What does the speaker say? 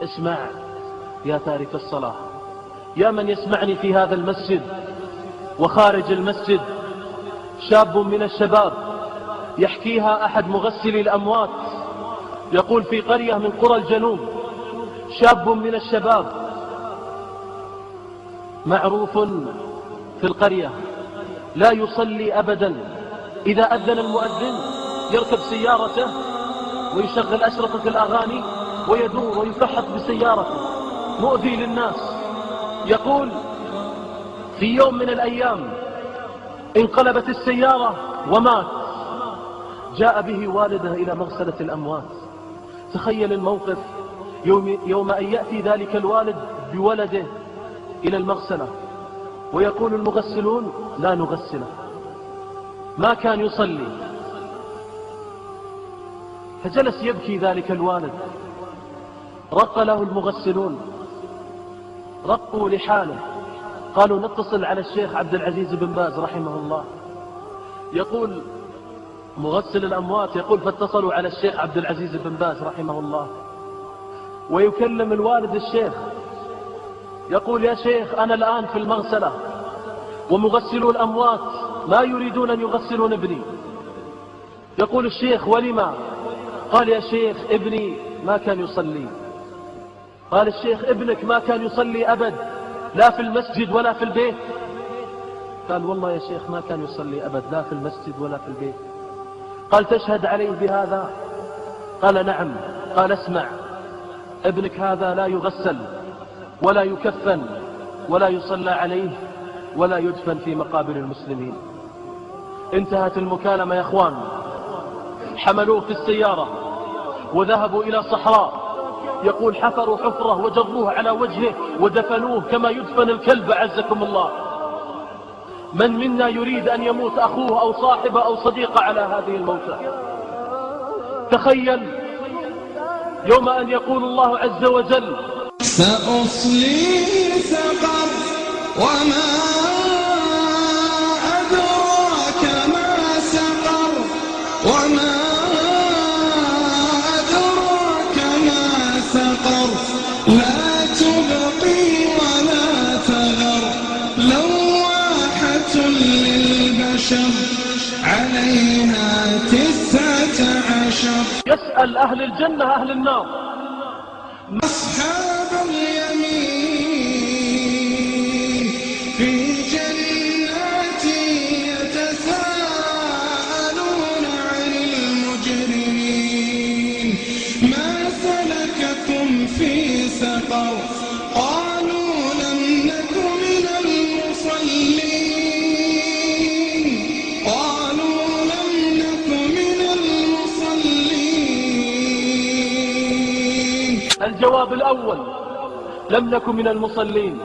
اسمع يا تارك الصلاة، يا من يسمعني في هذا المسجد وخارج المسجد، شاب من الشباب يحكيها أحد مغسلي الأموات، يقول في قرية من قرى الجنوب شاب من الشباب معروف في القرية لا يصلي أبدا، إذا أذن المؤذن يركب سيارته ويشغل أشرطة الأغاني ويدور ويفحط بسيارته، مؤذي للناس. يقول في يوم من الأيام انقلبت السيارة ومات، جاء به والده إلى مغسلة الأموات. تخيل الموقف يوم أن يأتي ذلك الوالد بولده إلى المغسلة ويقول المغسلون لا نغسله، ما كان يصلي. فجلس يبكي ذلك الوالد، رق له المغسلون، رقوا لحاله، قالوا نتصل على الشيخ عبد العزيز بن باز رحمه الله. يقول مغسل الأموات يقول فاتصلوا على الشيخ عبد العزيز بن باز رحمه الله، ويكلم الوالد الشيخ يقول يا شيخ أنا الآن في المغسلة ومغسلو الأموات لا يريدون أن يغسلون ابني. يقول الشيخ ولما؟ قال يا شيخ ابني ما كان يصلي. قال الشيخ ابنك ما كان يصلي أبد، لا في المسجد ولا في البيت؟ قال والله يا شيخ ما كان يصلي أبد، لا في المسجد ولا في البيت. قال تشهد عليه بهذا؟ قال نعم. قال اسمع، ابنك هذا لا يغسل ولا يكفن ولا يصلى عليه ولا يدفن في مقابر المسلمين. انتهت المكالمة يا اخوان، حملوه في السيارة وذهبوا إلى صحراء، يقول حفروا حفرة وجروه على وجهه ودفنوه كما يدفن الكلب عزكم الله. من منا يريد أن يموت أخوه أو صاحبه أو صديقه على هذه الموتى؟ تخيل يوم أن يقول الله عز وجل سأصلي سقر وما أدراك ما سقر وما أدراك ما سقر لا تبقي ولا تذر لواحة للبشر عليها 19. يسأل أهل الجنة أهل النار أصحاب اليمين في جنات يتساءلون عن المجرمين ما سلككم في سقر قالوا لم نك من المصلين قالوا لم نك من المصلين. الجواب الأول لم نكن من المصلين.